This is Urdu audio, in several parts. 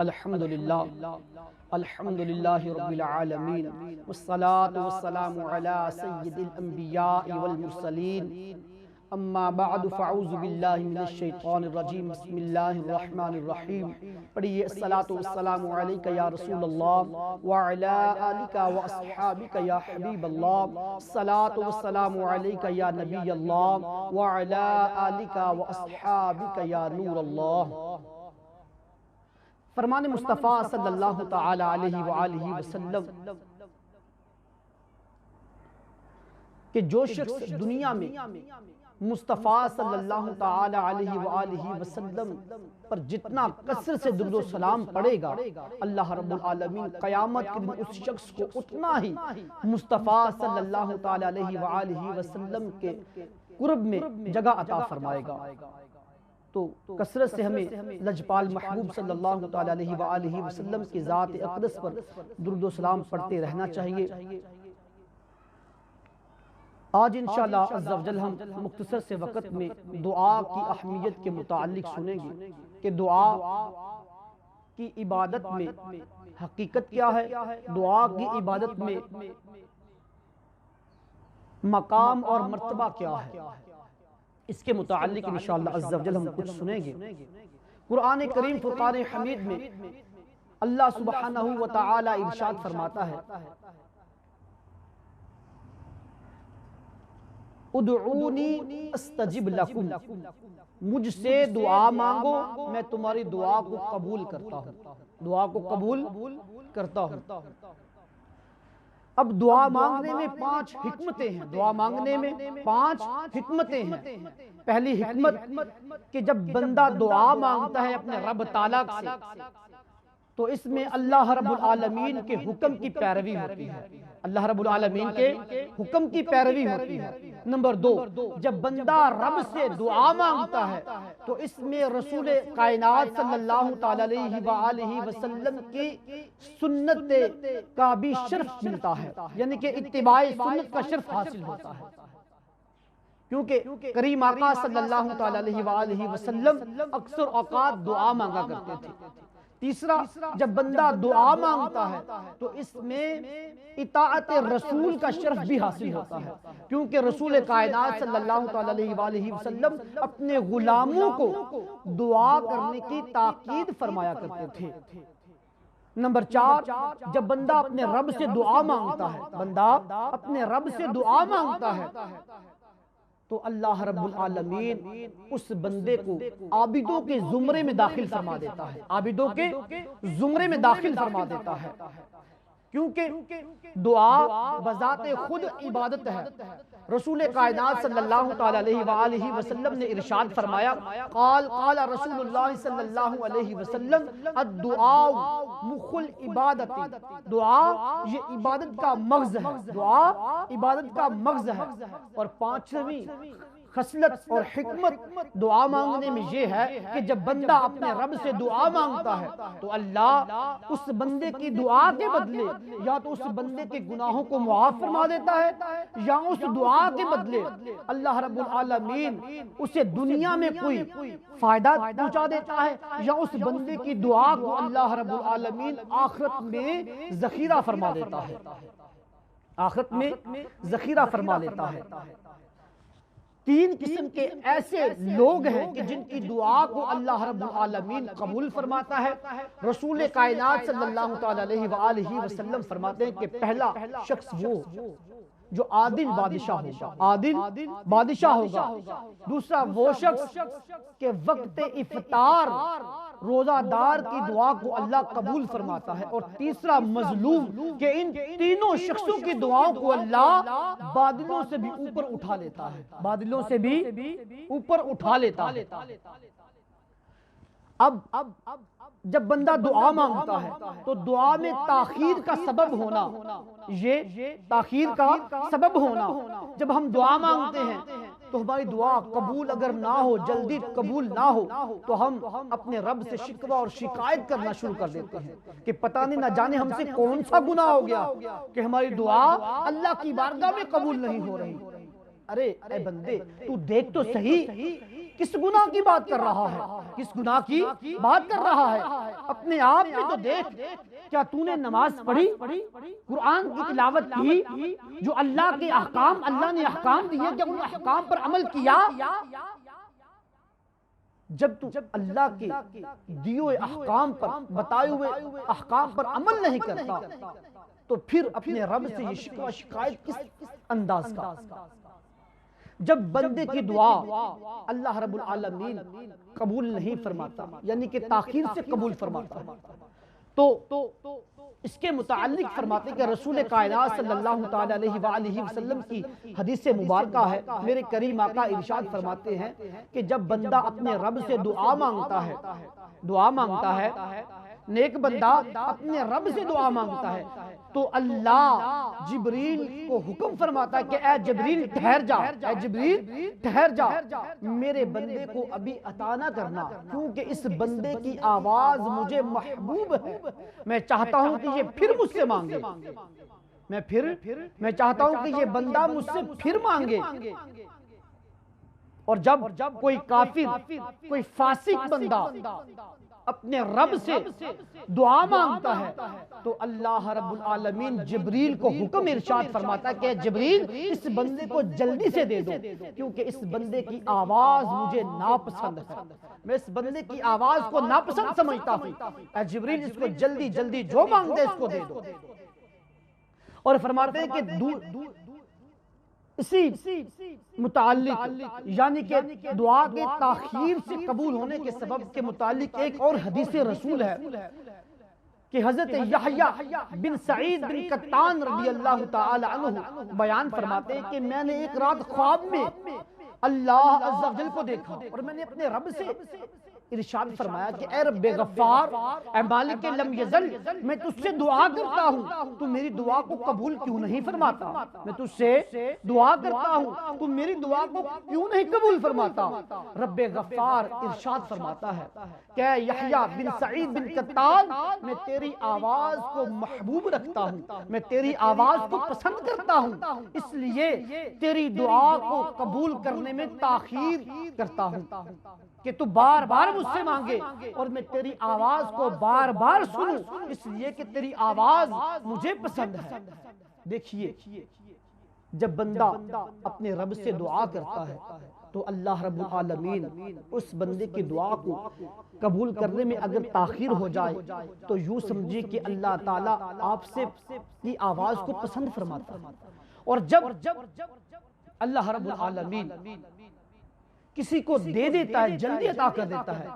الحمدللہ رب العالمین والصلاة والسلام علی سید الانبیاء والمرسلین اما بعد فاعوذ باللہ من الشیطان الرجیم بسم اللہ الرحمن الرحیم پڑھیے الصلاة والسلام علیکہ یا رسول اللہ وعلی آلکہ واصحابکہ یا حبیب اللہ الصلاة والسلام علیکہ یا نبی اللہ وعلی آلکہ واصحابکہ یا نور اللہ۔ فرمان مصطفیٰ صلی اللہ تعالی علیہ وآلہ وسلم کہ جو شخص دنیا میں مصطفیٰ صلی اللہ تعالی علیہ وآلہ وسلم پر جتنا کثرت سے درود و سلام پڑھے گا، اللہ رب العالمین قیامت کے دن اس شخص کو اتنا ہی مصطفیٰ صلی اللہ تعالی علیہ وآلہ وسلم کے قرب میں جگہ عطا فرمائے گا۔ تو کثرت سے ہمیں لجپال محبوب صلی اللہ تعالی علیہ وآلہ وسلم کی ذات اقدس پر درود و سلام پڑھتے رہنا چاہیے۔ آج انشاءاللہ عز و جل ہم مختصر سے وقت میں دعا کی اہمیت کے متعلق سنیں گے کہ دعا کی عبادت میں حقیقت کیا ہے، دعا کی عبادت میں مقام اور مرتبہ کیا ہے، اس کے متعلق انشاءاللہ عز و جل ہم کچھ سنیں گے۔ قرآن کریم فرقان حمید میں اللہ سبحانہ وتعالی ارشاد فرماتا ہے ادعونی استجب لکم، مجھ سے دعا مانگو میں تمہاری دعا کو قبول کرتا ہوں، دعا کو قبول کرتا ہوں۔ اب دعا مانگنے میں 5 حکمتیں ہیں، دعا مانگنے میں 5 حکمتیں ہیں۔ پہلی حکمت کہ جب بندہ دعا مانگتا ہے اپنے رب تعالیٰ سے تو اس میں اللہ رب العالمین کے حکم کی پیروی ہوتی ہے، اللہ رب العالمین کے حکم کی پیروی ہوتی ہے۔ نمبر 2، جب بندہ رب سے دعا مانگتا ہے تو اس میں رسول کائنات صلی اللہ تعالی علیہ وآلہ وسلم کی سنت کا بھی شرف ملتا ہے، یعنی کہ اتباع سنت کا شرف حاصل ہوتا ہے، کیونکہ کریم آقا صلی اللہ تعالی علیہ وآلہ وسلم اکثر اوقات دعا مانگا کرتے تھے۔ تیسرا، جب بندہ دعا مانگتا ہے تو اس میں اطاعت رسول کا شرف بھی حاصل ہوتا ہے، کیونکہ رسول کائنات صلی اللہ تعالی علیہ وآلہ وسلم اپنے غلاموں کو دعا کرنے کی تاکید فرمایا کرتے تھے۔ نمبر 4، جب بندہ اپنے رب سے دعا مانگتا ہے، بندہ اپنے رب سے دعا مانگتا ہے تو اللہ رب العالمین اس بندے کو عابدوں کے زمرے میں داخل فرما دیتا ہے، عابدوں کے زمرے میں داخل فرما دیتا ہے، کیونکہ دعا بذات خود عبادت ہے۔ رسول کائنات صلی اللہ تعالی علیہ وآلہ وسلم نے ارشاد فرمایا، قال رسول اللہ صلی اللہ علیہ وسلم الدعاء مخ العبادت، دعا یہ عبادت کا مغز ہے، دعا عبادت کا مغز ہے۔ اور 5ویں خصلت اور حکمت دعا مانگنے میں یہ ہے کہ جب بندہ اپنے رب سے دعا مانگتا ہے تو اللہ اس بندے کی دعا کے بدلے یا تو اس بندے کے گناہوں کو معاف فرما دیتا ہے، یا اس دعا کے بدلے اللہ رب العالمین اسے دنیا میں کوئی فائدہ پہنچا دیتا ہے، یا اس بندے کی دعا کو اللہ رب العالمین آخرت میں ذخیرہ فرما دیتا ہے، آخرت میں ذخیرہ فرما لیتا ہے۔ 3 قسم کے ایسے لوگ ہیں کہ جن کی دعا کو اللہ رب العالمین قبول فرماتا ہے۔ رسول کائنات صلی اللہ تعالی علیہ وآلہ وسلم فرماتے ہیں کہ پہلا شخص وہ جو عادل بادشاہ ہوگا، عادل بادشاہ ہوگا۔ دوسرا وہ شخص کہ وقت افطار روزہ دار کی دعا کو اللہ قبول فرماتا ہے، اور تیسرا مظلوم کہ ان تینوں شخصوں کی دعاؤں کو اللہ بادلوں سے بھی اوپر اٹھا لیتا ہے، بادلوں سے بھی اوپر اٹھا لیتا ہے۔ اب جب بندہ دعا مانگتا ہے تو دعا میں تاخیر کا سبب ہونا، یہ تاخیر کا سبب ہونا، جب ہم دعا مانگتے ہیں تو ہماری دعا قبول اگر نہ ہو، جلدی قبول نہ ہو تو ہم اپنے رب سے شکوہ اور شکایت کرنا شروع کر دیتے ہیں کہ پتہ نہیں نہ جانے ہم سے کون سا گناہ ہو گیا کہ ہماری دعا اللہ کی بارگاہ میں قبول نہیں ہو رہی۔ ارے اے بندے، تو دیکھ تو صحیح کس گناہ کی بات کر رہا ہے؟ کس گناہ کی بات کر رہا ہے؟ اپنے آپ میں تو دیکھ، کیا تو نے نماز پڑھی، قرآن کی تلاوت کی، جو اللہ کے احکام اللہ نے احکام دیے، کیا ان احکام پر عمل کیا؟ جب تو اللہ کے دیے ہوئے احکام پر، بتائے ہوئے احکام پر عمل نہیں کرتا تو پھر اپنے رب سے یہ شکوہ شکایت کس انداز کا؟ جب بندے کی دعا اللہ رب العالمین قبول نہیں فرماتا، یعنی کہ تاخیر سے قبول فرماتا ہے، تو اس کے متعلق فرماتے ہیں کہ رسول کائنات صلی اللہ تعالیٰ علیہ وآلہ وسلم کی حدیث مبارکہ ہے، میرے کریم آقا ارشاد فرماتے ہیں کہ جب بندہ اپنے رب سے دعا مانگتا ہے، نیک بندہ اپنے رب سے دعا مانگتا ہے تو اللہ جبریل کو حکم فرماتا ہے کہ اے جبریل ٹھہر جا، میرے بندے کو ابھی عطا نہ کرنا، کیونکہ اس بندے کی آواز مجھے محبوب ہے، میں چاہتا ہوں کہ یہ پھر مجھ سے مانگے، میں چاہتا ہوں کہ یہ بندہ مجھ سے پھر مانگے۔ اور جب کوئی کافر، کوئی فاسق بندہ اپنے رب سے دعا مانگتا ہے تو اللہ رب العالمین جبریل کو حکم ارشاد فرماتا ہے کہ جبریل اس بندے کو جلدی سے دے دو، کیونکہ اس بندے کی آواز مجھے ناپسند ہے، میں اس بندے کی آواز کو ناپسند سمجھتا ہوں، اے جبریل اس کو جلدی جلدی جو مانگتے اس کو دے دو۔ اور فرماتے ہیں کہ اسی متعلق یعنی کہ دعا کے تاخیر سے قبول ہونے کے سبب کے متعلق ایک اور حدیث رسول ہے کہ حضرت یحییٰ بن سعید بن قطان رضی اللہ تعالی عنہ بیان فرماتے ہیں کہ میں نے ایک رات خواب میں اللہ عز و جل کو دیکھا اور میں نے اپنے رب سے ارشاد فرمایا کہ اے رب غفار، اے مالک لم یزل، میں تجھ سے دعا کرتا ہوں، تو میری دعا کو قبول کیوں نہیں فرماتا؟ میں تجھ سے دعا کرتا ہوں، تو میری دعا کو کیوں نہیں قبول فرماتا؟ رب غفار ارشاد فرماتا ہے کہ اے یحییٰ بن سعید بن قطان، میں تیری آواز کو محبوب رکھتا ہوں، میں تیری آواز کو پسند کرتا ہوں، اس لیے تیری دعا کو قبول کرنے میں تاخیر کرتا ہوں کہ تو بار بار مجھ سے مانگے اور میں تیری آواز کو بار بار سنوں، اس لیے کہ تیری آواز مجھے پسند ہے۔ دیکھیے، جب بندہ اپنے رب سے دعا کرتا ہے تو اللہ رب العالمین اس بندے کی دعا کو قبول کرنے میں اگر تاخیر ہو جائے تو یوں سمجھے کہ اللہ تعالیٰ آپ سے کی آواز کو پسند فرماتا ہے۔ اور جب اللہ رب العالمین کسی کو دے دیتا ہے، جلدی عطا کر دیتا ہے،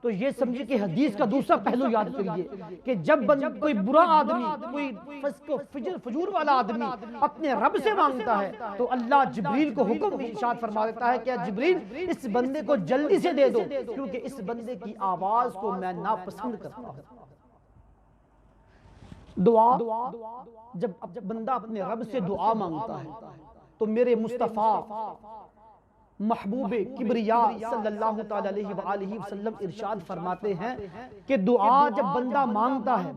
تو یہ سمجھے کہ حدیث کا دوسرا پہلو یاد کریے کہ جب کوئی برا آدمی، کوئی فسق و فجور والا آدمی اپنے رب سے مانگتا ہے تو اللہ جبریل کو حکم ارشاد فرما دیتا ہے کہ جبریل اس بندے کو جلدی سے دے دو، کیونکہ اس بندے کی آواز کو میں ناپسند کرتا ہوں۔ دعا، جب بندہ اپنے رب سے دعا مانگتا ہے تو میرے مصطفیٰ محبوب کبریاء صلی اللہ تعالیٰ علیہ وآلہ وسلم ارشاد فرماتے ہیں کہ دعا جب بندہ مانگتا ہے،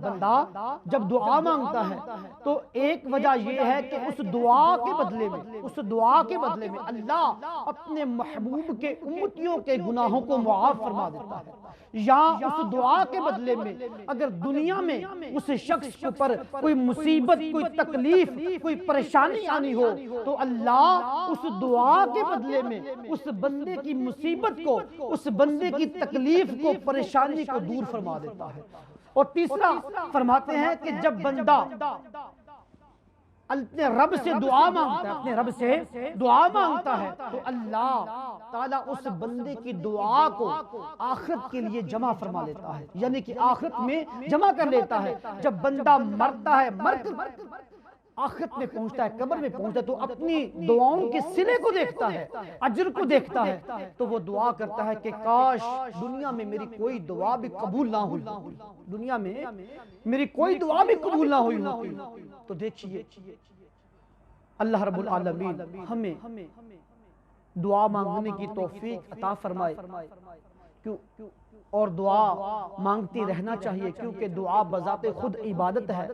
جب دعا مانگتا ہے تو ایک وجہ یہ ہے کہ اس دعا کے بدلے میں اللہ اپنے محبوب کے امتیوں کے گناہوں کو معاف فرما دیتا ہے، یا اس دعا کے بدلے میں اگر دنیا میں اس شخص پر کوئی مصیبت، کوئی تکلیف، کوئی پریشانی آنی ہو تو اللہ اس دعا کے بدلے میں اس بندے کی مصیبت کو، اس بندے کی تکلیف کو، پریشانی کو دور فرما دیتا ہے۔ اور تیسرا فرماتے ہیں کہ جب بندہ اپنے رب سے دعا مانگتا ہے تو اللہ تعالیٰ اس بندے کی دعا کو آخرت کے لیے جمع فرما لیتا ہے، یعنی کہ آخرت میں جمع کر لیتا ہے۔ جب بندہ مرتا ہے، مر کر آخرت میں پہنچتا ہے، قبر میں پہنچتا ہے تو اپنی دعاؤں کے صلے کو دیکھتا ہے، اجر کو دیکھتا ہے، تو وہ دعا کرتا ہے کہ کاش دنیا میں میری کوئی دعا بھی قبول نہ ہوئی، دنیا میں میری کوئی دعا بھی قبول نہ ہوئی ہوتی۔ تو دیکھیے اللہ رب العالمین ہمیں دعا مانگنے کی توفیق عطا فرمائے، اور دعا مانگتی رہنا چاہیے، کیونکہ دعا بذات خود عبادت ہے۔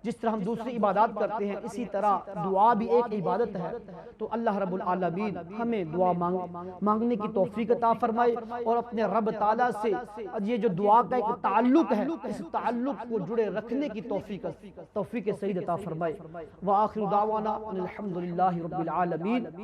جس طرح ہم دوسری عبادات کرتے ہیں اسی طرح دعا بھی ایک عبادت ہے۔ تو اللہ رب العالمین ہمیں دعا مانگنے کی توفیق عطا فرمائے، اور اپنے رب تعالیٰ سے یہ جو دعا کا ایک تعلق ہے اس تعلق کو جڑے رکھنے کی توفیق سعید عطا فرمائے۔ وآخر دعوانا الحمدللہ رب العالمین۔